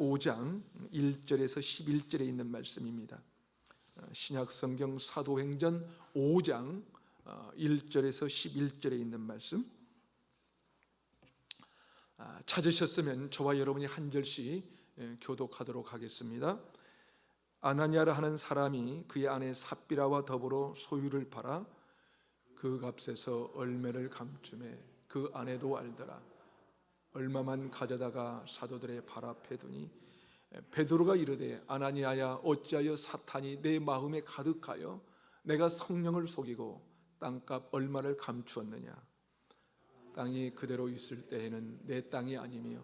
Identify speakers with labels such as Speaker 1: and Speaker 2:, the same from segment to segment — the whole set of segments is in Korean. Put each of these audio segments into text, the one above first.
Speaker 1: 5장 1절에서 11절에 있는 말씀입니다. 신약성경 사도행전 5장 1절에서 11절에 있는 말씀, 찾으셨으면 저와 여러분이 한 절씩 교독하도록 하겠습니다. 아나니아라 하는 사람이 그의 아내 삽비라와 더불어 소유를 팔아 그 값에서 얼매를 감추매 그 아내도 알더라. 얼마만 가져다가 사도들의 발 앞에 두니 베드로가 이르되 아나니아야, 어찌하여 사탄이 내 마음에 가득하여 내가 성령을 속이고 땅값 얼마를 감추었느냐. 땅이 그대로 있을 때에는 내 땅이 아니며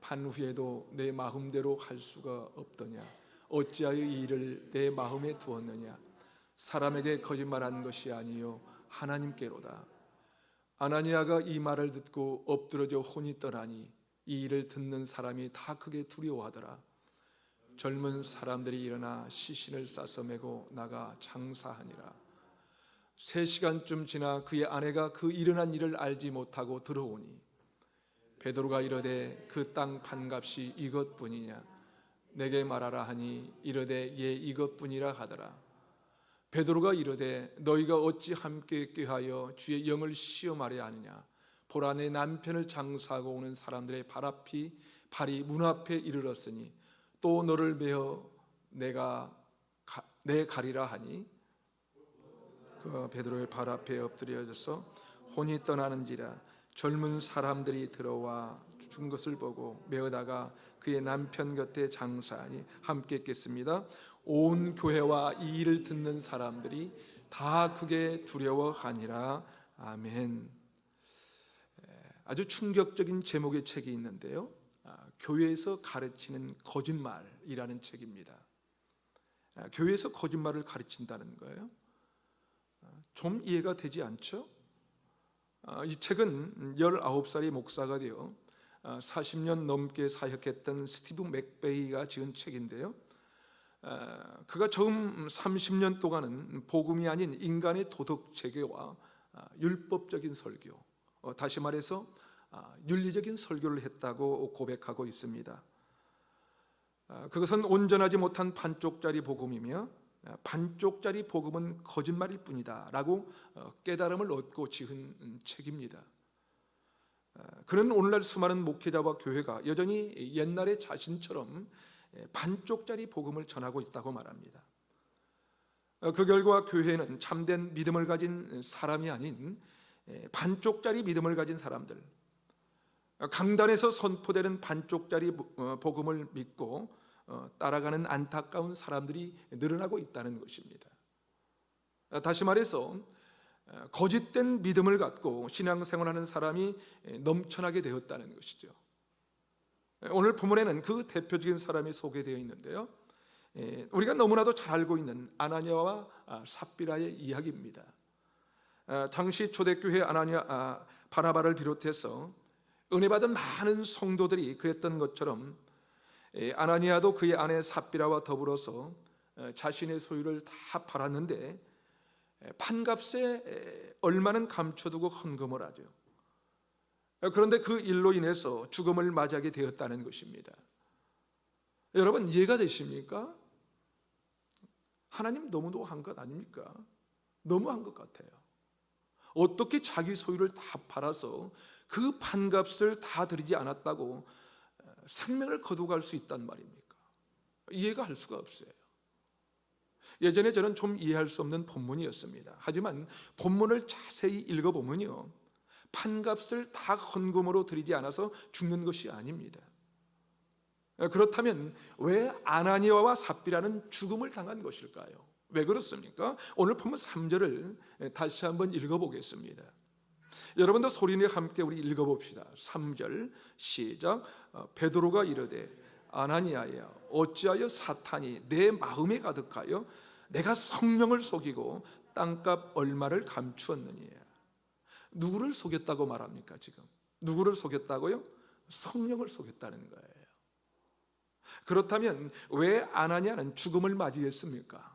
Speaker 1: 판 후에도 내 마음대로 할 수가 없더냐. 어찌하여 이 일을 내 마음에 두었느냐. 사람에게 거짓말한 것이 아니요 하나님께로다. 아나니아가 이 말을 듣고 엎드러져 혼이 떠나니 이 일을 듣는 사람이 다 크게 두려워하더라. 젊은 사람들이 일어나 시신을 싸서 메고 나가 장사하니라. 3시간쯤 지나 그의 아내가 그 일어난 일을 알지 못하고 들어오니 베드로가 이르되 그 땅 판값이 이것뿐이냐. 내게 말하라 하니 이르되 예 이것뿐이라 하더라. 베드로가 이르되 너희가 어찌 함께 꾀하여 주의 영을 시험하려 하느냐. 보라, 내 남편을 장사하고 오는 사람들의 발이 문 앞에 이르렀으니 또 너를 메어 내 가리라 하니 그 베드로의 발 앞에 엎드려져서 혼이 떠나는지라. 젊은 사람들이 들어와 준 것을 보고 메어다가 그의 남편 곁에 장사하니 함께 했겠습니다. 온 교회와 이 일을 듣는 사람들이 다 크게 두려워하니라. 아멘. 아주 충격적인 제목의 책이 있는데요, 교회에서 가르치는 거짓말이라는 책입니다. 교회에서 거짓말을 가르친다는 거예요. 좀 이해가 되지 않죠? 이 책은 19살의 목사가 되어 40년 넘게 사역했던 스티브 맥베이가 지은 책인데요, 그가 처음 30년 동안은 복음이 아닌 인간의 도덕 체계와 율법적인 설교, 다시 말해서 윤리적인 설교를 했다고 고백하고 있습니다. 그것은 온전하지 못한 반쪽짜리 복음이며 반쪽짜리 복음은 거짓말일 뿐이다 라고 깨달음을 얻고 지은 책입니다. 그는 오늘날 수많은 목회자와 교회가 여전히 옛날의 자신처럼 반쪽짜리 복음을 전하고 있다고 말합니다. 그 결과 교회는 참된 믿음을 가진 사람이 아닌 반쪽짜리 믿음을 가진 사람들, 강단에서 선포되는 반쪽짜리 복음을 믿고 따라가는 안타까운 사람들이 늘어나고 있다는 것입니다. 다시 말해서 거짓된 믿음을 갖고 신앙생활하는 사람이 넘쳐나게 되었다는 것이죠. 오늘 본문에는 그 대표적인 사람이 소개되어 있는데요, 우리가 너무나도 잘 알고 있는 아나니아와 삽비라의 이야기입니다. 당시 초대교회 아나니아, 바나바를 비롯해서 은혜받은 많은 성도들이 그랬던 것처럼 아나니아도 그의 아내 삽비라와 더불어서 자신의 소유를 다 팔았는데 판값에 얼마는 감춰두고 헌금을 하죠. 그런데 그 일로 인해서 죽음을 맞이하게 되었다는 것입니다. 여러분, 이해가 되십니까? 하나님 너무도 한 것 아닙니까? 너무한 것 같아요. 어떻게 자기 소유를 다 팔아서 그 판값을 다 드리지 않았다고 생명을 거두갈 수 있단 말입니까? 이해가 할 수가 없어요. 예전에 저는 좀 이해할 수 없는 본문이었습니다. 하지만 본문을 자세히 읽어보면요, 판값을 다 헌금으로 드리지 않아서 죽는 것이 아닙니다. 그렇다면 왜 아나니아와 삽비라는 죽음을 당한 것일까요? 왜 그렇습니까? 오늘 본문 3절을 다시 한번 읽어보겠습니다. 여러분도 소리내 함께 우리 읽어봅시다. 3절 시작. 베드로가 이르되 아나니아야, 어찌하여 사탄이 내 마음에 가득하여 내가 성령을 속이고 땅값 얼마를 감추었느냐. 누구를 속였다고 말합니까? 지금 누구를 속였다고요? 성령을 속였다는 거예요. 그렇다면 왜 아나니아는 죽음을 맞이했습니까?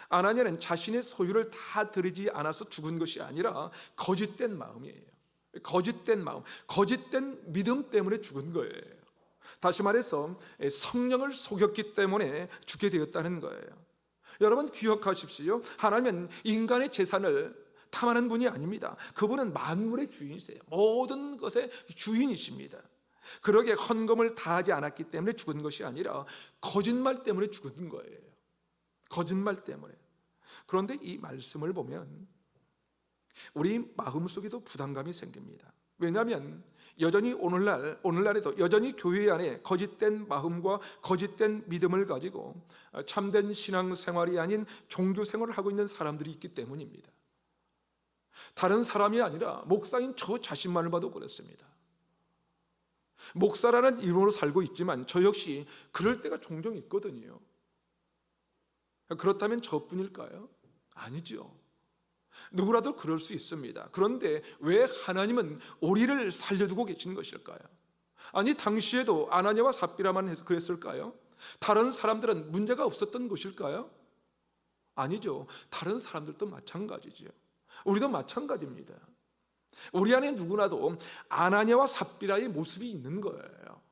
Speaker 1: 아나니아는 자신의 소유를 다 드리지 않아서 죽은 것이 아니라 거짓된 마음이에요. 거짓된 마음, 거짓된 믿음 때문에 죽은 거예요. 다시 말해서 성령을 속였기 때문에 죽게 되었다는 거예요. 여러분 기억하십시오. 하나님은 인간의 재산을 탐하는 분이 아닙니다. 그분은 만물의 주인이세요. 모든 것의 주인이십니다. 그러게 헌금을 다하지 않았기 때문에 죽은 것이 아니라 거짓말 때문에 죽은 거예요. 거짓말 때문에. 그런데 이 말씀을 보면 우리 마음속에도 부담감이 생깁니다. 왜냐하면 여전히 오늘날에도 여전히 교회 안에 거짓된 마음과 거짓된 믿음을 가지고 참된 신앙생활이 아닌 종교생활을 하고 있는 사람들이 있기 때문입니다. 다른 사람이 아니라 목사인 저 자신만을 봐도 그렇습니다. 목사라는 이름으로 살고 있지만 저 역시 그럴 때가 종종 있거든요. 그렇다면 저뿐일까요? 아니죠. 누구라도 그럴 수 있습니다. 그런데 왜 하나님은 우리를 살려두고 계신 것일까요? 아니 당시에도 아나니아와 삽비라만 해서 그랬을까요? 다른 사람들은 문제가 없었던 것일까요? 아니죠. 다른 사람들도 마찬가지죠. 우리도 마찬가지입니다. 우리 안에 누구나도 아나니아와 삽비라의 모습이 있는 거예요.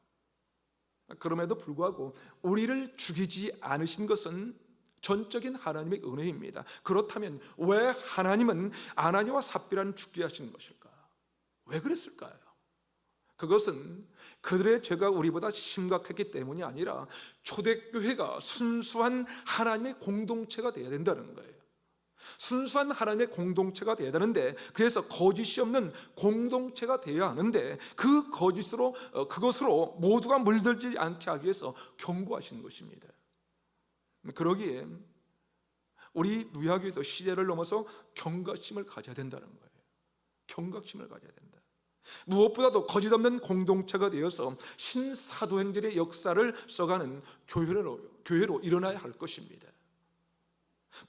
Speaker 1: 그럼에도 불구하고 우리를 죽이지 않으신 것은 전적인 하나님의 은혜입니다. 그렇다면 왜 하나님은 아나니아와 삽비라는 죽게 하신 것일까? 왜 그랬을까요? 그것은 그들의 죄가 우리보다 심각했기 때문이 아니라 초대교회가 순수한 하나님의 공동체가 되어야 된다는 거예요. 순수한 하나님의 공동체가 되어야 되는데, 그래서 거짓이 없는 공동체가 되어야 하는데 그 거짓으로 그것으로 모두가 물들지 않게 하기 위해서 경고하시는 것입니다. 그러기에 우리 누야교회도 시대를 넘어서 경각심을 가져야 된다는 거예요. 경각심을 가져야 된다. 무엇보다도 거짓 없는 공동체가 되어서 신사도행전의 역사를 써가는 교회로 일어나야 할 것입니다.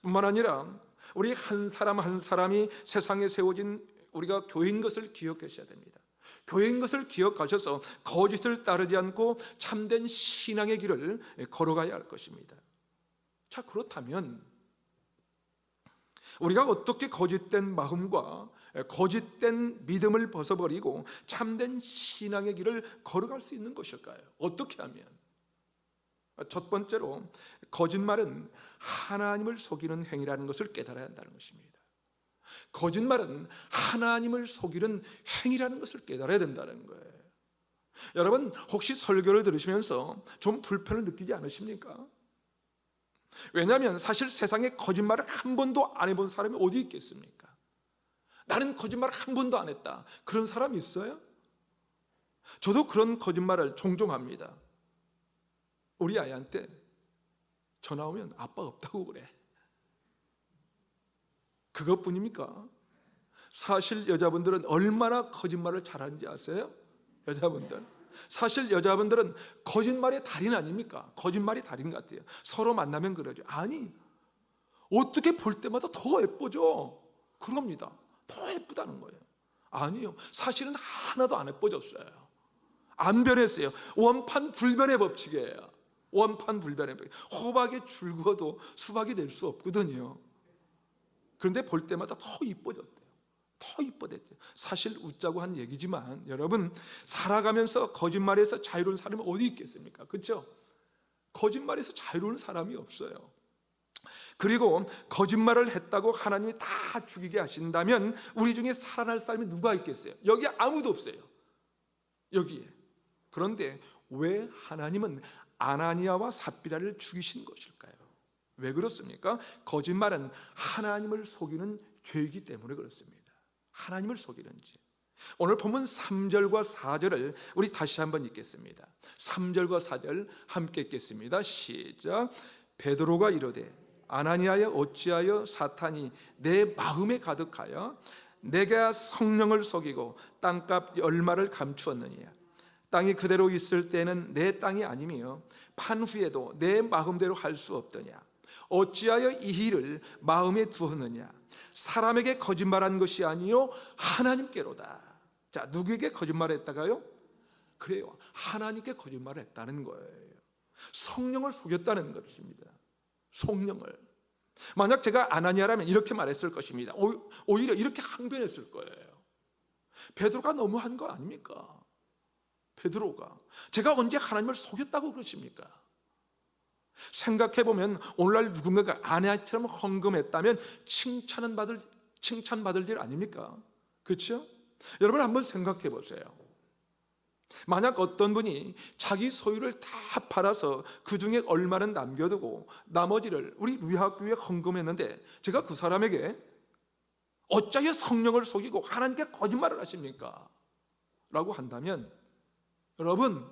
Speaker 1: 뿐만 아니라 우리 한 사람 한 사람이 세상에 세워진 우리가 교회인 것을 기억하셔야 됩니다. 교회인 것을 기억하셔서 거짓을 따르지 않고 참된 신앙의 길을 걸어가야 할 것입니다. 자, 그렇다면 우리가 어떻게 거짓된 마음과 거짓된 믿음을 벗어버리고 참된 신앙의 길을 걸어갈 수 있는 것일까요? 어떻게 하면? 첫 번째로 거짓말은 하나님을 속이는 행위라는 것을 깨달아야 한다는 것입니다. 거짓말은 하나님을 속이는 행위라는 것을 깨달아야 된다는 거예요. 여러분 혹시 설교를 들으시면서 좀 불편을 느끼지 않으십니까? 왜냐하면 사실 세상에 거짓말을 한 번도 안 해본 사람이 어디 있겠습니까? 나는 거짓말을 한 번도 안 했다, 그런 사람이 있어요? 저도 그런 거짓말을 종종 합니다. 우리 아이한테 전화 오면 아빠 없다고 그래. 그것뿐입니까? 사실 여자분들은 얼마나 거짓말을 잘하는지 아세요? 여자분들, 사실 여자분들은 거짓말의 달인 아닙니까? 거짓말이 달인 같아요. 서로 만나면 그러죠. 아니, 어떻게 볼 때마다 더 예뻐져, 그럽니다. 더 예쁘다는 거예요. 아니요, 사실은 하나도 안 예뻐졌어요. 안 변했어요. 원판 불변의 법칙이에요. 원판 불변의 법칙. 호박에 줄 그어도 수박이 될 수 없거든요. 그런데 볼 때마다 더 이뻐졌대요. 더 이뻐졌대요. 사실 웃자고 한 얘기지만 여러분, 살아가면서 거짓말에서 자유로운 사람이 어디 있겠습니까? 그렇죠? 거짓말에서 자유로운 사람이 없어요. 그리고 거짓말을 했다고 하나님이 다 죽이게 하신다면 우리 중에 살아날 사람이 누가 있겠어요? 여기 아무도 없어요. 여기에. 그런데 왜 하나님은 아나니아와 삽비라를 죽이신 것일까요? 왜 그렇습니까? 거짓말은 하나님을 속이는 죄이기 때문에 그렇습니다. 하나님을 속이는 죄. 오늘 본문 3절과 4절을 우리 다시 한번 읽겠습니다. 3절과 4절 함께 읽겠습니다. 시작. 베드로가 이르되 아나니아여, 어찌하여 사탄이 내 마음에 가득하여 내가 성령을 속이고 땅값 얼마를 감추었느냐? 땅이 그대로 있을 때는 내 땅이 아니며 판 후에도 내 마음대로 할 수 없더냐? 어찌하여 이 일을 마음에 두었느냐? 사람에게 거짓말한 것이 아니요 하나님께로다. 자, 누구에게 거짓말했다가요? 그래요, 하나님께 거짓말을 했다는 거예요. 성령을 속였다는 것입니다. 성령을. 만약 제가 아나니아라면 이렇게 말했을 것입니다. 오히려 이렇게 항변했을 거예요. 베드로가 너무한 거 아닙니까? 베드로가 제가 언제 하나님을 속였다고 그러십니까? 생각해보면 오늘날 누군가가 아내처럼 헌금했다면 칭찬받을 일 아닙니까? 그렇죠? 여러분 한번 생각해 보세요. 만약 어떤 분이 자기 소유를 다 팔아서 그 중에 얼마는 남겨두고 나머지를 우리 루야교회에 헌금했는데 제가 그 사람에게 어찌하여 성령을 속이고 하나님께 거짓말을 하십니까? 라고 한다면 여러분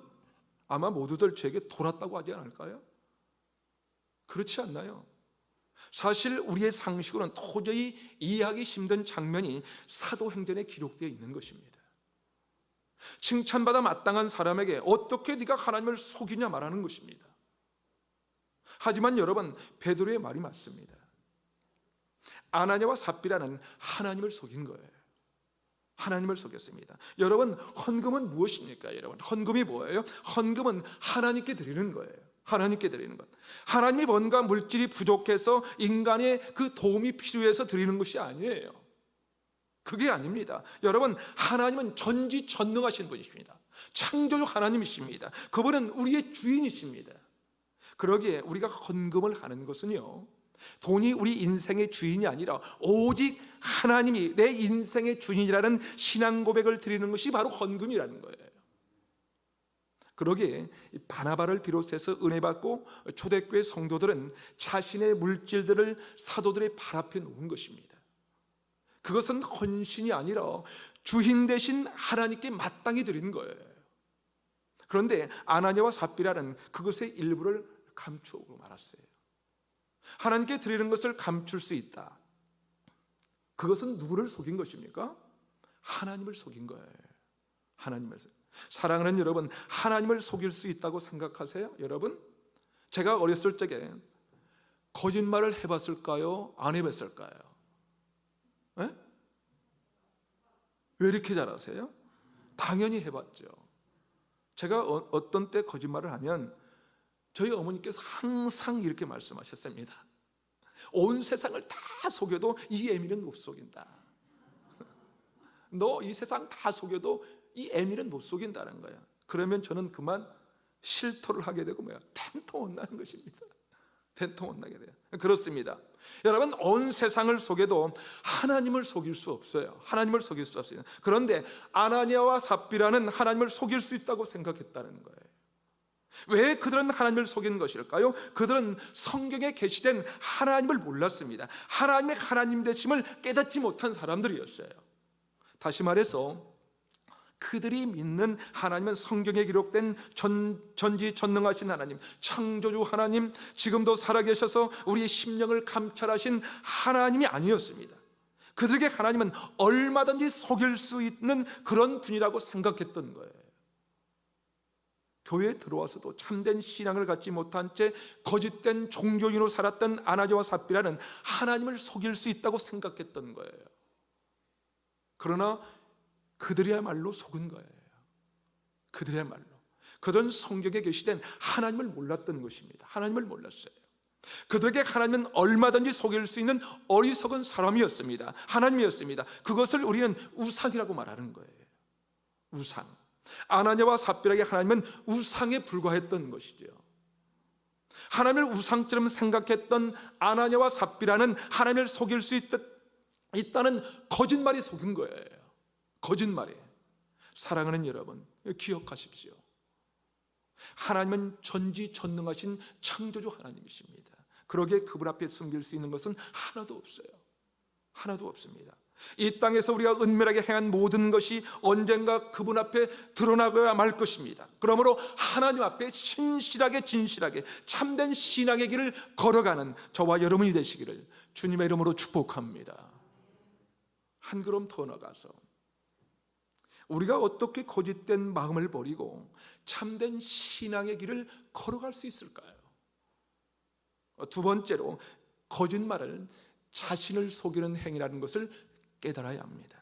Speaker 1: 아마 모두들 저에게 돌았다고 하지 않을까요? 그렇지 않나요? 사실 우리의 상식으로는 도저히 이해하기 힘든 장면이 사도행전에 기록되어 있는 것입니다. 칭찬받아 마땅한 사람에게 어떻게 네가 하나님을 속이냐 말하는 것입니다. 하지만 여러분 베드로의 말이 맞습니다. 아나니아와 삽비라는 하나님을 속인 거예요. 하나님을 속였습니다. 여러분 헌금은 무엇입니까? 여러분 헌금이 뭐예요? 헌금은 하나님께 드리는 거예요. 하나님께 드리는 것. 하나님이 뭔가 물질이 부족해서 인간의 그 도움이 필요해서 드리는 것이 아니에요. 그게 아닙니다. 여러분 하나님은 전지전능하신 분이십니다. 창조주 하나님이십니다. 그분은 우리의 주인이십니다. 그러기에 우리가 헌금을 하는 것은요, 돈이 우리 인생의 주인이 아니라 오직 하나님이 내 인생의 주인이라는 신앙 고백을 드리는 것이 바로 헌금이라는 거예요. 그러기에 바나바를 비롯해서 은혜 받고 초대교회 성도들은 자신의 물질들을 사도들의 발 앞에 놓은 것입니다. 그것은 헌신이 아니라 주인 대신 하나님께 마땅히 드린 거예요. 그런데 아나니아와 삽비라는 그것의 일부를 감추고 말았어요. 하나님께 드리는 것을 감출 수 있다. 그것은 누구를 속인 것입니까? 하나님을 속인 거예요. 하나님을. 사랑하는 여러분, 하나님을 속일 수 있다고 생각하세요? 여러분, 제가 어렸을 적에 거짓말을 해봤을까요? 안 해봤을까요? 네? 왜 이렇게 잘하세요? 당연히 해봤죠. 제가 어떤 때 거짓말을 하면 저희 어머니께서 항상 이렇게 말씀하셨습니다. 온 세상을 다 속여도 이 애미는 못 속인다. 너 이 세상 다 속여도 이 애미는 못 속인다는 거야. 그러면 저는 그만 실토를 하게 되고 된통 혼나는 것입니다. 된통 혼나게 돼요. 그렇습니다. 여러분 온 세상을 속여도 하나님을 속일 수 없어요. 하나님을 속일 수 없어요. 그런데 아나니아와 삽비라는 하나님을 속일 수 있다고 생각했다는 거예요. 왜 그들은 하나님을 속인 것일까요? 그들은 성경에 계시된 하나님을 몰랐습니다. 하나님의 하나님 되심을 깨닫지 못한 사람들이었어요. 다시 말해서 그들이 믿는 하나님은 성경에 기록된 전지전능하신 하나님, 창조주 하나님, 지금도 살아계셔서 우리의 심령을 감찰하신 하나님이 아니었습니다. 그들에게 하나님은 얼마든지 속일 수 있는 그런 분이라고 생각했던 거예요. 교회에 들어와서도 참된 신앙을 갖지 못한 채 거짓된 종교인으로 살았던 아나니아와 삽비라는 하나님을 속일 수 있다고 생각했던 거예요. 그러나 그들이야말로 속은 거예요. 그들이야말로 그들은 성경에 계시된 하나님을 몰랐던 것입니다. 하나님을 몰랐어요. 그들에게 하나님은 얼마든지 속일 수 있는 어리석은 사람이었습니다. 하나님이었습니다. 그것을 우리는 우상이라고 말하는 거예요. 우상. 아나니아와 삽비라에게 하나님은 우상에 불과했던 것이죠. 하나님을 우상처럼 생각했던 아나니아와 삽비라는 하나님을 속일 수 있다는 거짓말이 속인 거예요. 거짓말이. 사랑하는 여러분, 기억하십시오. 하나님은 전지전능하신 창조주 하나님이십니다. 그러기에 그분 앞에 숨길 수 있는 것은 하나도 없어요. 하나도 없습니다. 이 땅에서 우리가 은밀하게 행한 모든 것이 언젠가 그분 앞에 드러나고야 말 것입니다. 그러므로 하나님 앞에 진실하게 참된 신앙의 길을 걸어가는 저와 여러분이 되시기를 주님의 이름으로 축복합니다. 한 걸음 더 나가서 우리가 어떻게 거짓된 마음을 버리고 참된 신앙의 길을 걸어갈 수 있을까요? 두 번째로 거짓말을 자신을 속이는 행위라는 것을 깨달아야 합니다.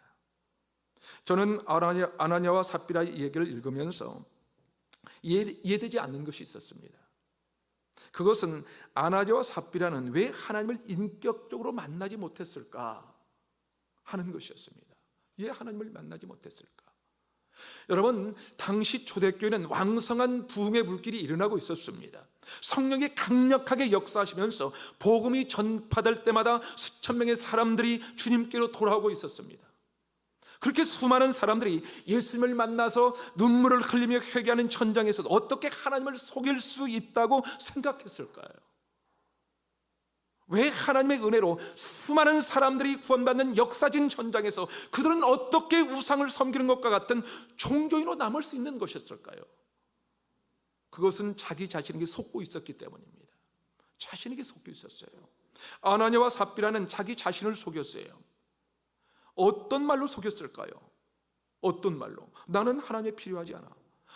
Speaker 1: 저는 아나니아와 삽비라의 얘기를 읽으면서 이해되지 않는 것이 있었습니다. 그것은 아나니아와 삽비라는 왜 하나님을 인격적으로 만나지 못했을까 하는 것이었습니다. 왜 하나님을 만나지 못했을까? 여러분, 당시 초대교회는 왕성한 부흥의 불길이 일어나고 있었습니다. 성령이 강력하게 역사하시면서 복음이 전파될 때마다 수천 명의 사람들이 주님께로 돌아오고 있었습니다. 그렇게 수많은 사람들이 예수님을 만나서 눈물을 흘리며 회개하는 현장에서도 어떻게 하나님을 속일 수 있다고 생각했을까요? 왜 하나님의 은혜로 수많은 사람들이 구원받는 역사진 현장에서 그들은 어떻게 우상을 섬기는 것과 같은 종교인으로 남을 수 있는 것이었을까요? 그것은 자기 자신에게 속고 있었기 때문입니다. 자신에게 속고 있었어요. 아나니아와 삽비라는 자기 자신을 속였어요. 어떤 말로 속였을까요? 어떤 말로? 나는 하나님이 필요하지 않아.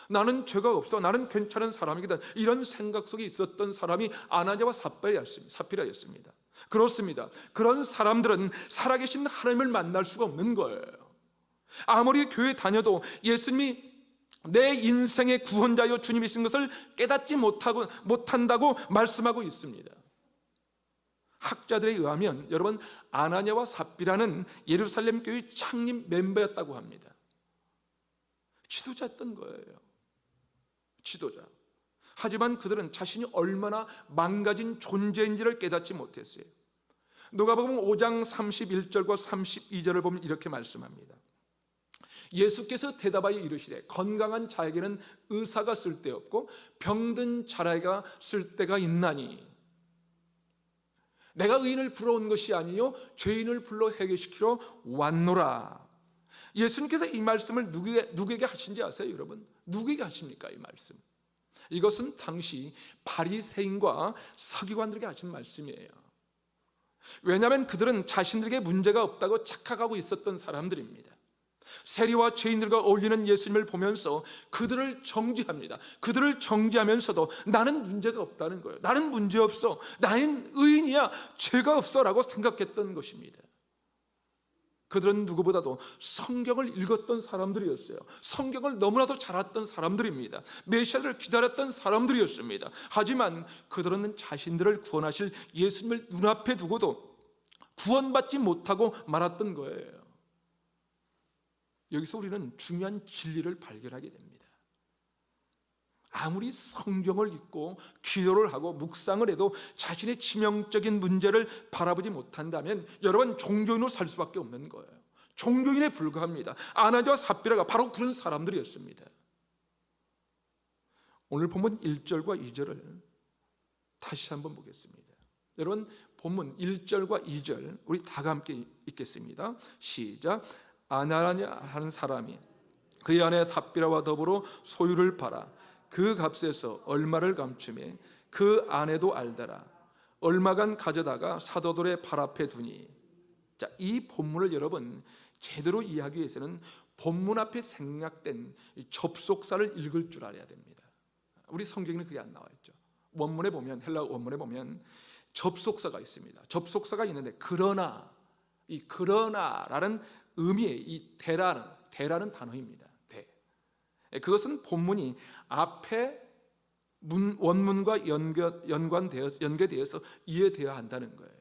Speaker 1: 나는 죄가 없어. 나는 괜찮은 사람이거든. 이런 생각 속에 있었던 사람이 아나니아와 삽비라였습니다. 그렇습니다. 그런 사람들은 살아계신 하나님을 만날 수가 없는 거예요. 아무리 교회 다녀도 예수님이 내 인생의 구원자여 주님이신 것을 깨닫지 못한다고 말씀하고 있습니다. 학자들에 의하면 여러분, 아나니아와 삽비라는 예루살렘 교회 창립 멤버였다고 합니다. 지도자였던 거예요. 지도자. 하지만 그들은 자신이 얼마나 망가진 존재인지를 깨닫지 못했어요. 누가복음 5장 31절과 32절을 보면 이렇게 말씀합니다. 예수께서 대답하여 이르시되 건강한 자에게는 의사가 쓸데없고 병든 자라가 쓸데가 있나니 내가 의인을 불러온 것이 아니요 죄인을 불러 회개시키러 왔노라. 예수님께서 이 말씀을 누구에게 하신지 아세요, 여러분? 누구에게 하십니까, 이 말씀? 이것은 당시 바리새인과 서기관들에게 하신 말씀이에요. 왜냐하면 그들은 자신들에게 문제가 없다고 착각하고 있었던 사람들입니다. 세리와 죄인들과 어울리는 예수님을 보면서 그들을 정죄합니다. 그들을 정죄하면서도 나는 문제가 없다는 거예요. 나는 문제 없어. 나는 의인이야. 죄가 없어 라고 생각했던 것입니다. 그들은 누구보다도 성경을 읽었던 사람들이었어요. 성경을 너무나도 잘 알았던 사람들입니다. 메시아를 기다렸던 사람들이었습니다. 하지만 그들은 자신들을 구원하실 예수님을 눈앞에 두고도 구원받지 못하고 말았던 거예요. 여기서 우리는 중요한 진리를 발견하게 됩니다. 아무리 성경을 읽고 기도를 하고 묵상을 해도 자신의 치명적인 문제를 바라보지 못한다면 여러분, 종교인으로 살 수밖에 없는 거예요. 종교인에 불과합니다. 아나니아와 삽비라가 바로 그런 사람들이었습니다. 오늘 본문 1절과 2절을 다시 한번 보겠습니다. 여러분, 본문 1절과 2절 우리 다 함께 읽겠습니다. 시작. 아나니아 하는 사람이 그의 아내 삽비라와 더불어 소유를 팔아 그 값에서 얼마를 감추매 그 아내도 알더라. 얼마간 가져다가 사도들의 발 앞에 두니. 자, 이 본문을 여러분 제대로 이해하기 위해서는 본문 앞에 생략된 접속사를 읽을 줄 알아야 됩니다. 우리 성경에는 그게 안 나와 있죠. 원문에 보면, 헬라어 원문에 보면 접속사가 있습니다. 접속사가 있는데 그러나, 이 그러나라는 의미의 이 대라는 단어입니다. 대. 그것은 본문이 앞에 원문과 연계되어서 이해되어야 한다는 거예요.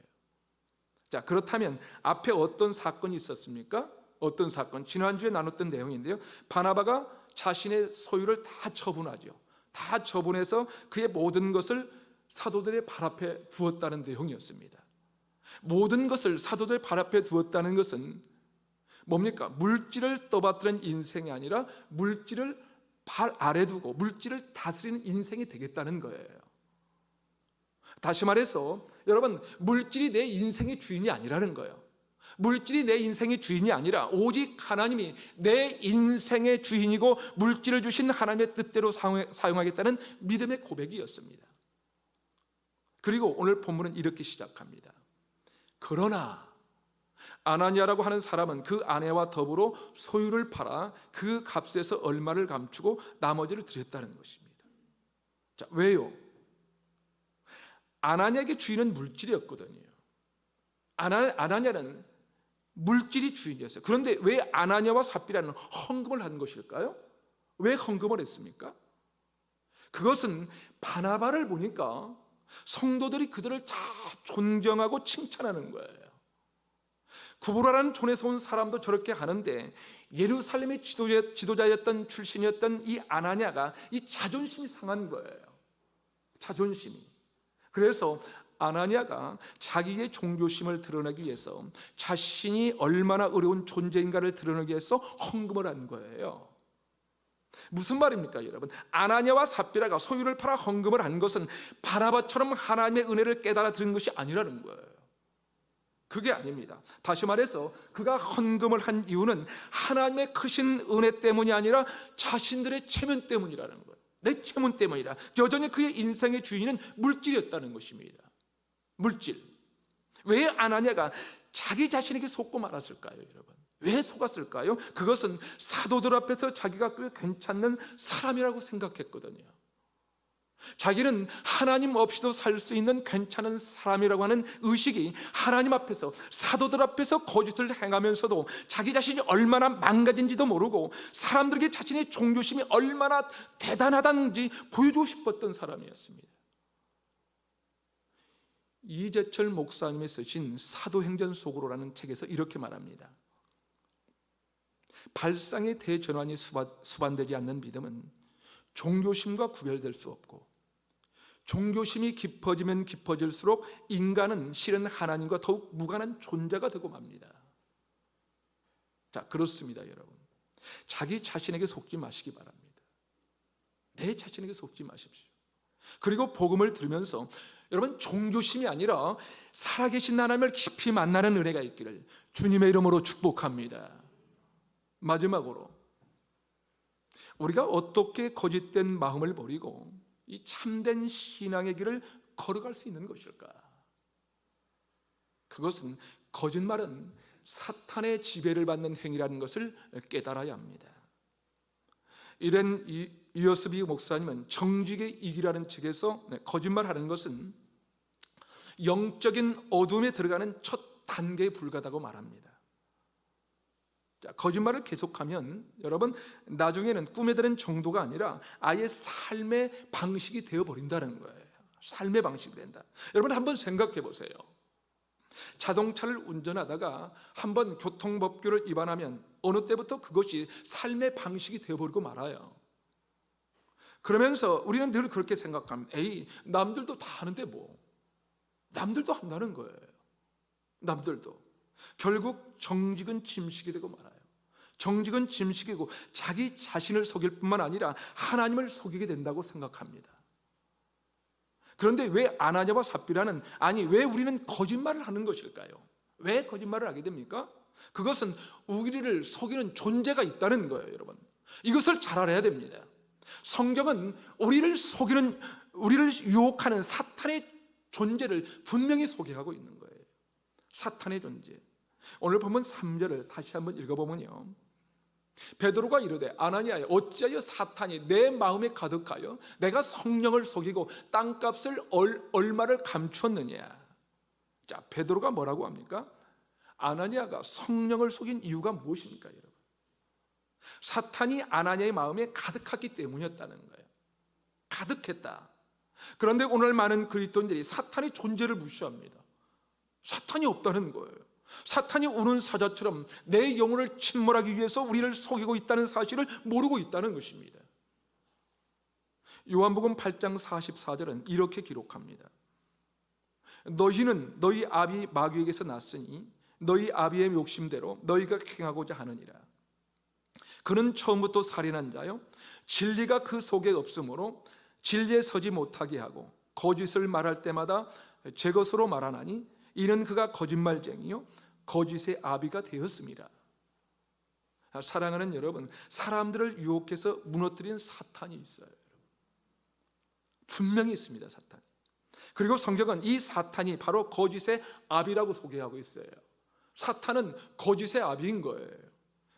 Speaker 1: 자, 그렇다면 앞에 어떤 사건이 있었습니까? 어떤 사건? 지난주에 나눴던 내용인데요. 바나바가 자신의 소유를 다 처분하죠. 다 처분해서 그의 모든 것을 사도들의 발 앞에 두었다는 내용이었습니다. 모든 것을 사도들의 발 앞에 두었다는 것은 뭡니까? 물질을 떠받드는 인생이 아니라 물질을 발 아래 두고 물질을 다스리는 인생이 되겠다는 거예요. 다시 말해서 여러분, 물질이 내 인생의 주인이 아니라는 거예요. 물질이 내 인생의 주인이 아니라 오직 하나님이 내 인생의 주인이고 물질을 주신 하나님의 뜻대로 사용하겠다는 믿음의 고백이었습니다. 그리고 오늘 본문은 이렇게 시작합니다. 그러나 아나니아라고 하는 사람은 그 아내와 더불어 소유를 팔아 그 값에서 얼마를 감추고 나머지를 드렸다는 것입니다. 자, 왜요? 아나니아에게 주인은 물질이었거든요. 아나니아는 물질이 주인이었어요. 그런데 왜 아나니아와 삽비라는 헌금을 한 것일까요? 왜 헌금을 했습니까? 그것은 바나바를 보니까 성도들이 그들을 다 존경하고 칭찬하는 거예요. 구브라라는 촌에서 온 사람도 저렇게 하는데 예루살렘의 지도자였던 출신이었던 이 아나니아가 이 자존심이 상한 거예요. 자존심이. 그래서 아나니아가 자기의 종교심을 드러내기 위해서 자신이 얼마나 어려운 존재인가를 드러내기 위해서 헌금을 한 거예요. 무슨 말입니까, 여러분? 아나니아와 삽비라가 소유를 팔아 헌금을 한 것은 바나바처럼 하나님의 은혜를 깨달아 들은 것이 아니라는 거예요. 그게 아닙니다. 다시 말해서 그가 헌금을 한 이유는 하나님의 크신 은혜 때문이 아니라 자신들의 체면 때문이라는 거예요. 내 체면 때문이라. 여전히 그의 인생의 주인은 물질이었다는 것입니다. 물질. 왜 아나니아가 자기 자신에게 속고 말았을까요, 여러분? 왜 속았을까요? 그것은 사도들 앞에서 자기가 꽤 괜찮은 사람이라고 생각했거든요. 자기는 하나님 없이도 살 수 있는 괜찮은 사람이라고 하는 의식이 하나님 앞에서, 사도들 앞에서 거짓을 행하면서도 자기 자신이 얼마나 망가진지도 모르고 사람들에게 자신의 종교심이 얼마나 대단하다는지 보여주고 싶었던 사람이었습니다. 이재철 목사님이 쓰신 사도행전 속으로라는 책에서 이렇게 말합니다. 발상의 대전환이 수반되지 않는 믿음은 종교심과 구별될 수 없고, 종교심이 깊어지면 깊어질수록 인간은 실은 하나님과 더욱 무관한 존재가 되고 맙니다. 자, 그렇습니다, 여러분. 자기 자신에게 속지 마시기 바랍니다. 내 자신에게 속지 마십시오. 그리고 복음을 들으면서 여러분, 종교심이 아니라 살아계신 하나님을 깊이 만나는 은혜가 있기를 주님의 이름으로 축복합니다. 마지막으로, 우리가 어떻게 거짓된 마음을 버리고 이 참된 신앙의 길을 걸어갈 수 있는 것일까? 그것은, 거짓말은 사탄의 지배를 받는 행위라는 것을 깨달아야 합니다. 이런 유어스비 목사님은 정직의 이기라는 책에서 거짓말하는 것은 영적인 어둠에 들어가는 첫 단계에 불과하다고 말합니다. 자, 거짓말을 계속하면 여러분, 나중에는 꿈에 드는 정도가 아니라 아예 삶의 방식이 되어버린다는 거예요. 삶의 방식이 된다. 여러분, 한번 생각해 보세요. 자동차를 운전하다가 한번 교통법규를 위반하면 어느 때부터 그것이 삶의 방식이 되어버리고 말아요. 그러면서 우리는 늘 그렇게 생각합니다. 에이, 남들도 다 하는데 뭐. 남들도 한다는 거예요. 남들도. 결국 정직은 짐식이 되고 말아요. 정직은 짐식이고 자기 자신을 속일 뿐만 아니라 하나님을 속이게 된다고 생각합니다. 그런데 왜 아나니아와 삽비라는, 아니 왜 우리는 거짓말을 하는 것일까요? 왜 거짓말을 하게 됩니까? 그것은 우리를 속이는 존재가 있다는 거예요, 여러분. 이것을 잘 알아야 됩니다. 성경은 우리를 속이는, 우리를 유혹하는 사탄의 존재를 분명히 소개하고 있는 거예요. 사탄의 존재. 오늘 보면 3절을 다시 한번 읽어보면요, 베드로가 이르되 아나니아야, 어찌하여 사탄이 내 마음에 가득하여 내가 성령을 속이고 땅값을 얼마를 감추었느냐. 자, 베드로가 뭐라고 합니까? 아나니아가 성령을 속인 이유가 무엇입니까, 여러분? 사탄이 아나니아의 마음에 가득했기 때문이었다는 거예요. 가득했다. 그런데 오늘 많은 그리스도인들이 사탄의 존재를 무시합니다. 사탄이 없다는 거예요. 사탄이 우는 사자처럼 내 영혼을 침몰하기 위해서 우리를 속이고 있다는 사실을 모르고 있다는 것입니다. 요한복음 8장 44절은 이렇게 기록합니다. 너희는 너희 아비 마귀에게서 났으니 너희 아비의 욕심대로 너희가 행하고자 하느니라. 그는 처음부터 살인한 자요, 진리가 그 속에 없으므로 진리에 서지 못하게 하고 거짓을 말할 때마다 제 것으로 말하나니 이는 그가 거짓말쟁이요 거짓의 아비가 되었습니다. 사랑하는 여러분, 사람들을 유혹해서 무너뜨린 사탄이 있어요. 분명히 있습니다, 사탄이. 그리고 성경은 이 사탄이 바로 거짓의 아비라고 소개하고 있어요. 사탄은 거짓의 아비인 거예요.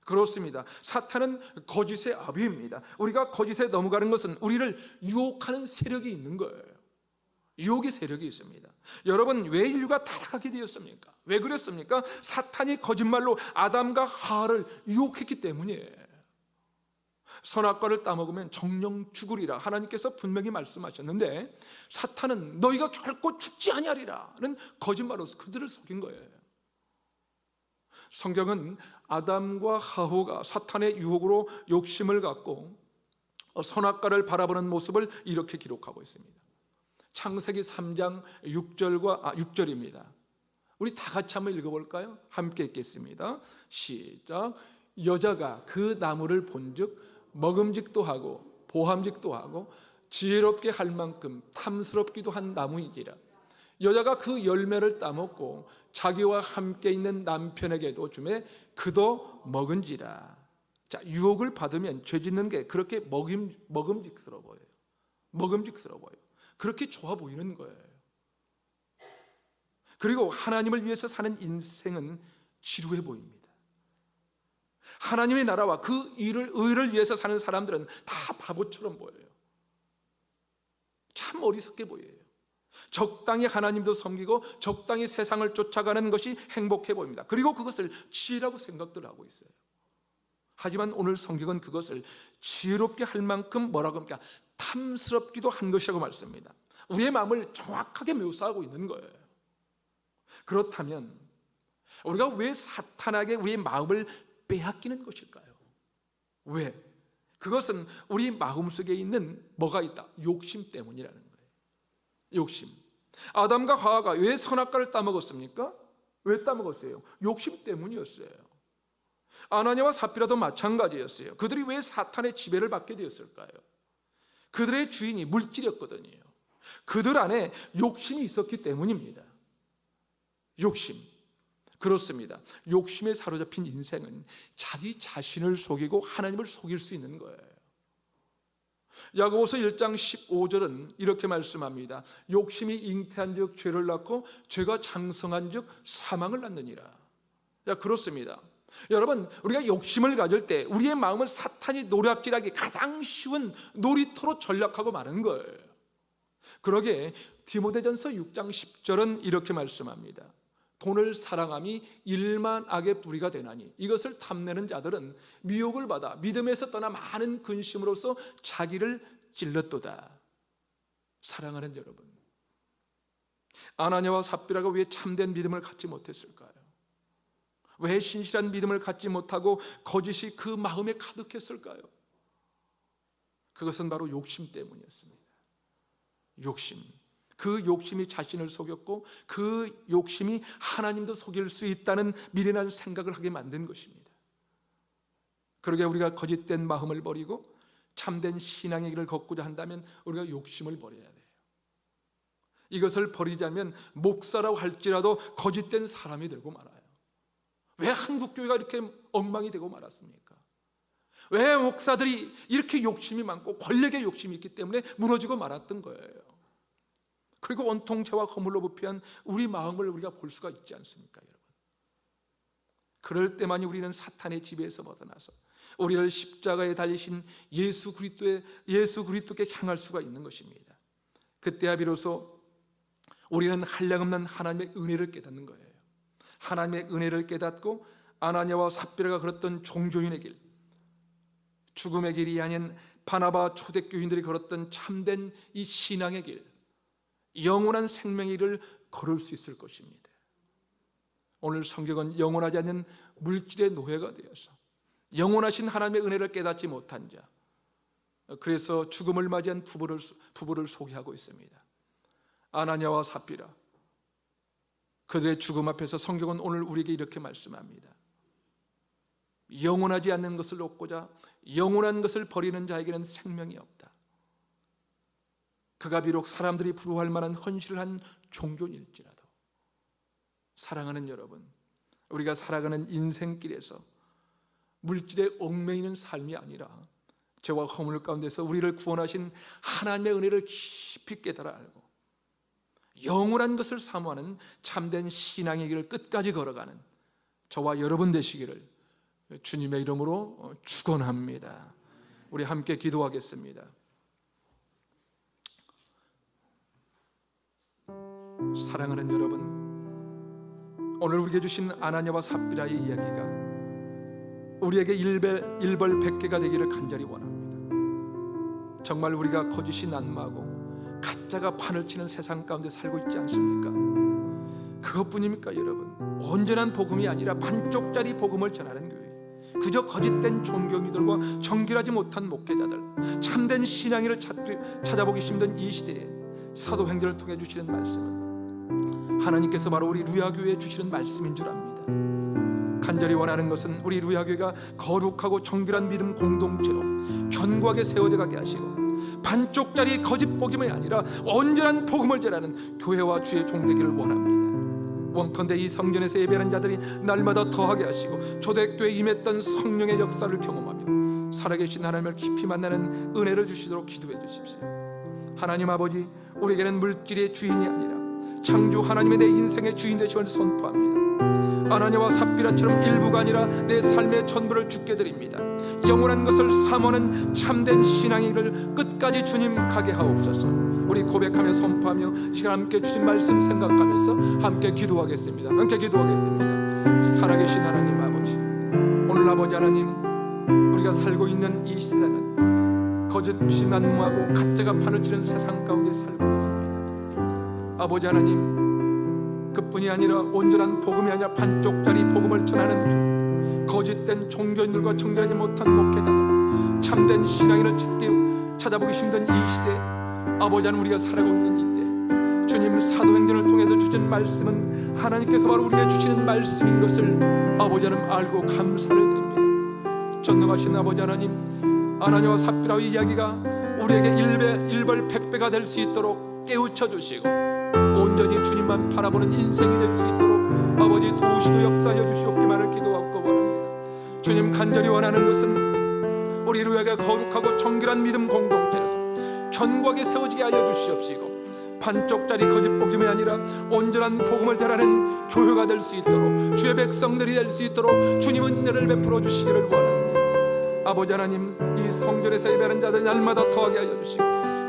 Speaker 1: 그렇습니다. 사탄은 거짓의 아비입니다. 우리가 거짓에 넘어가는 것은 우리를 유혹하는 세력이 있는 거예요. 유혹의 세력이 있습니다. 여러분, 왜 인류가 타락하게 되었습니까? 왜 그랬습니까? 사탄이 거짓말로 아담과 하와를 유혹했기 때문이에요. 선악과를 따먹으면 정령 죽으리라 하나님께서 분명히 말씀하셨는데, 사탄은 너희가 결코 죽지 아니하리라는 거짓말로 그들을 속인 거예요. 성경은 아담과 하와가 사탄의 유혹으로 욕심을 갖고 선악과를 바라보는 모습을 이렇게 기록하고 있습니다. 창세기 3장 6절입니다. 우리 다 같이 한번 읽어볼까요? 함께 읽겠습니다. 시작. 여자가 그 나무를 본즉 먹음직도 하고 보함직도 하고 지혜롭게 할 만큼 탐스럽기도 한 나무이니라. 여자가 그 열매를 따먹고 자기와 함께 있는 남편에게도 주매 그도 먹은지라. 자, 유혹을 받으면 죄 짓는 게 그렇게 먹음직스러워 보여요. 먹음직스러워 보여요. 그렇게 좋아 보이는 거예요. 그리고 하나님을 위해서 사는 인생은 지루해 보입니다. 하나님의 나라와 그 의를 위해서 사는 사람들은 다 바보처럼 보여요. 참 어리석게 보여요. 적당히 하나님도 섬기고 적당히 세상을 쫓아가는 것이 행복해 보입니다. 그리고 그것을 지혜라고 생각들 하고 있어요. 하지만 오늘 성경은 그것을 지혜롭게 할 만큼 뭐라고 합니까? 탐스럽기도 한 것이라고 말씀합니다. 우리의 마음을 정확하게 묘사하고 있는 거예요. 그렇다면 우리가 왜 사탄에게 우리의 마음을 빼앗기는 것일까요? 왜? 그것은 우리 마음속에 있는 뭐가 있다? 욕심 때문이라는 거예요. 욕심. 아담과 하와가 왜 선악과를 따먹었습니까? 왜 따먹었어요? 욕심 때문이었어요. 아나니아와 삽비라도 마찬가지였어요. 그들이 왜 사탄의 지배를 받게 되었을까요? 그들의 주인이 물질이었거든요. 그들 안에 욕심이 있었기 때문입니다. 욕심. 그렇습니다. 욕심에 사로잡힌 인생은 자기 자신을 속이고 하나님을 속일 수 있는 거예요. 야고보서 1장 15절은 이렇게 말씀합니다. 욕심이 잉태한 즉 죄를 낳고 죄가 장성한 즉 사망을 낳느니라. 그렇습니다. 여러분, 우리가 욕심을 가질 때 우리의 마음을 사탄이 노략질하기 가장 쉬운 놀이터로 전락하고 마는 거예요. 그러기에 디모데전서 6장 10절은 이렇게 말씀합니다. 돈을 사랑함이 일만 악의 뿌리가 되나니 이것을 탐내는 자들은 미혹을 받아 믿음에서 떠나 많은 근심으로써 자기를 찔렀도다. 사랑하는 여러분, 아나니아와 삽비라가 왜 참된 믿음을 갖지 못했을까요? 왜 신실한 믿음을 갖지 못하고 거짓이 그 마음에 가득했을까요? 그것은 바로 욕심 때문이었습니다. 욕심. 그 욕심이 자신을 속였고 그 욕심이 하나님도 속일 수 있다는 미련한 생각을 하게 만든 것입니다. 그러게 우리가 거짓된 마음을 버리고 참된 신앙의 길을 걷고자 한다면 우리가 욕심을 버려야 돼요. 이것을 버리자면 목사라고 할지라도 거짓된 사람이 되고 말아요. 왜 한국교회가 이렇게 엉망이 되고 말았습니까? 왜 목사들이 이렇게 욕심이 많고 권력의 욕심이 있기 때문에 무너지고 말았던 거예요. 그리고 온통 죄와 허물로 부패한 우리 마음을 우리가 볼 수가 있지 않습니까, 여러분? 그럴 때만이 우리는 사탄의 지배에서 벗어나서 우리를 십자가에 달리신 예수 그리스도께 향할 수가 있는 것입니다. 그때야 비로소 우리는 한량없는 하나님의 은혜를 깨닫는 거예요. 하나님의 은혜를 깨닫고 아나니아와 삽비라가 걸었던 종교인의 길, 죽음의 길이 아닌 바나바 초대교인들이 걸었던 참된 이 신앙의 길, 영원한 생명의 길을 걸을 수 있을 것입니다. 오늘 성경은 영원하지 않는 물질의 노예가 되어서 영원하신 하나님의 은혜를 깨닫지 못한 자, 그래서 죽음을 맞이한 부부를 소개하고 있습니다. 아나니아와 삽비라, 그들의 죽음 앞에서 성경은 오늘 우리에게 이렇게 말씀합니다. 영원하지 않는 것을 얻고자 영원한 것을 버리는 자에게는 생명이 없다. 그가 비록 사람들이 부러워할 만한 헌신을 한 종교인일지라도, 사랑하는 여러분, 우리가 살아가는 인생길에서 물질에 얽매이는 삶이 아니라 죄와 허물 가운데서 우리를 구원하신 하나님의 은혜를 깊이 깨달아 알고 영원한 것을 사모하는 참된 신앙의 길을 끝까지 걸어가는 저와 여러분 되시기를 주님의 이름으로 축원합니다. 우리 함께 기도하겠습니다. 사랑하는 여러분, 오늘 우리에게 주신 아나니아와 삽비라의 이야기가 우리에게 일벌백계가 되기를 간절히 원합니다. 정말 우리가 거짓이 난무하고 가짜가 판을 치는 세상 가운데 살고 있지 않습니까? 그 그것뿐입니까 여러분? 온전한 복음이 아니라 반쪽짜리 복음을 전하는 교회, 그저 거짓된 종교인들과 정결하지 못한 목회자들, 참된 신앙인을 찾아보기 힘든 이 시대에 사도행전을 통해 주시는 말씀은 하나님께서 바로 우리 루야교회에 주시는 말씀인 줄 압니다. 간절히 원하는 것은 우리 루야교회가 거룩하고 정결한 믿음 공동체로 견고하게 세워져 가게 하시고, 반쪽짜리 거짓 복음이 아니라 온전한 복음을 전하는 교회와 주의 종되기를 원합니다. 원컨대 이 성전에서 예배하는 자들이 날마다 더하게 하시고 초대교회에 임했던 성령의 역사를 경험하며 살아계신 하나님을 깊이 만나는 은혜를 주시도록 기도해 주십시오. 하나님 아버지, 우리에게는 물질의 주인이 아니라 창조 하나님의 내 인생의 주인 되심을 선포합니다. 아나니아와 삽비라처럼 일부가 아니라 내 삶의 전부를 주께 드립니다. 영원한 것을 사모하는 참된 신앙이를 끝까지 주님 가게 하옵소서. 우리 고백하며 선포하며 시간 함께 주신 말씀 생각하면서 함께 기도하겠습니다. 함께 기도하겠습니다. 살아계신 하나님 아버지, 오늘 아버지 하나님, 우리가 살고 있는 이 세상은 거짓이 난무하고 가짜가 판을 치는 세상 가운데 살고 있습니다. 아버지 하나님, 그뿐이 아니라 온전한 복음이 아니라 반쪽짜리 복음을 전하는 거짓된 종교인들과 정결하지 못한 목회자들, 참된 신앙인을 찾아보기 힘든 이 시대, 아버지 하나님, 우리가 살아가고 있는 이때 주님 사도행전을 통해서 주신 말씀은 하나님께서 바로 우리에게 주시는 말씀인 것을 아버지 하나님 알고 감사를 드립니다. 전능하신 아버지 하나님, 아나니아와 삽비라의 이야기가 우리에게 일벌백배가 될 수 있도록 깨우쳐 주시고 온전히 주님만 바라보는 인생이 될 수 있도록 아버지 도우시고 역사하여 주시옵기만을 기도하고 원합니다. 주님, 간절히 원하는 것은 우리 루야가 거룩하고 정결한 믿음 공동체에서 견고하게 세워지게 하여 주시옵시고, 반쪽짜리 거짓 복음이 아니라 온전한 복음을 전하는 교회가 될 수 있도록, 주의 백성들이 될 수 있도록 주님은 은혜를 베풀어 주시기를 원합니다. 아버지 하나님, 이 성전에서 예배하는 자들 날마다 더하게 하여 주시고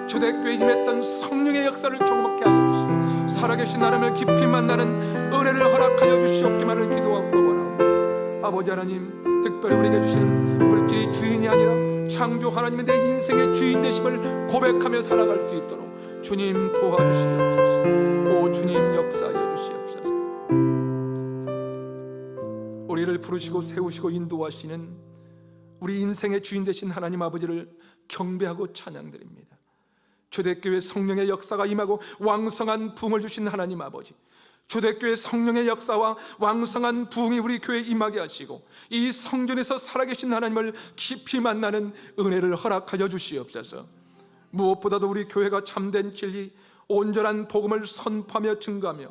Speaker 1: 초대교회에 임했던 성령의 역사를 경험하게 하여 주시고 살아계신 하나님을 깊이 만나는 은혜를 허락하여 주시옵기만을 기도하고 원합니다. 아버지 하나님, 특별히 우리에게 주시는 물질이 주인이 아니라 창조 하나님의 내 인생의 주인 되심을 고백하며 살아갈 수 있도록 주님 도와주시옵소서. 오 주님, 역사하여 주시옵소서. 우리를 부르시고 세우시고 인도하시는 우리 인생의 주인 되신 하나님 아버지를 경배하고 찬양드립니다. 초대교회 성령의 역사가 임하고 왕성한 부흥을 주신 하나님 아버지, 초대교회 성령의 역사와 왕성한 부흥이 우리 교회에 임하게 하시고 이 성전에서 살아계신 하나님을 깊이 만나는 은혜를 허락하여 주시옵소서. 무엇보다도 우리 교회가 참된 진리, 온전한 복음을 선포하며 증거하며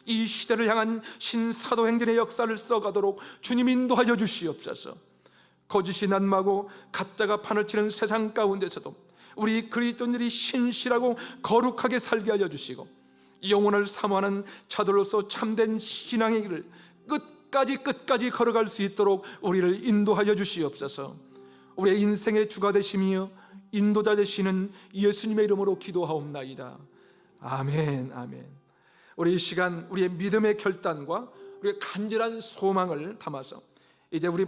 Speaker 1: 이 시대를 향한 신사도행전의 역사를 써가도록 주님 인도하여 주시옵소서. 거짓이 난무하고 가짜가 판을 치는 세상 가운데서도 우리 그리스도인들이 신실하고 거룩하게 살게 하여 주시고 영혼을 사모하는 자들로서 참된 신앙의 길을 끝까지 걸어갈 수 있도록 우리를 인도하여 주시옵소서. 우리의 인생의 주가 되시며 인도자 되시는 예수님의 이름으로 기도하옵나이다. 아멘, 아멘. 우리 이 시간 우리의 믿음의 결단과 우리의 간절한 소망을 담아서 이제 우리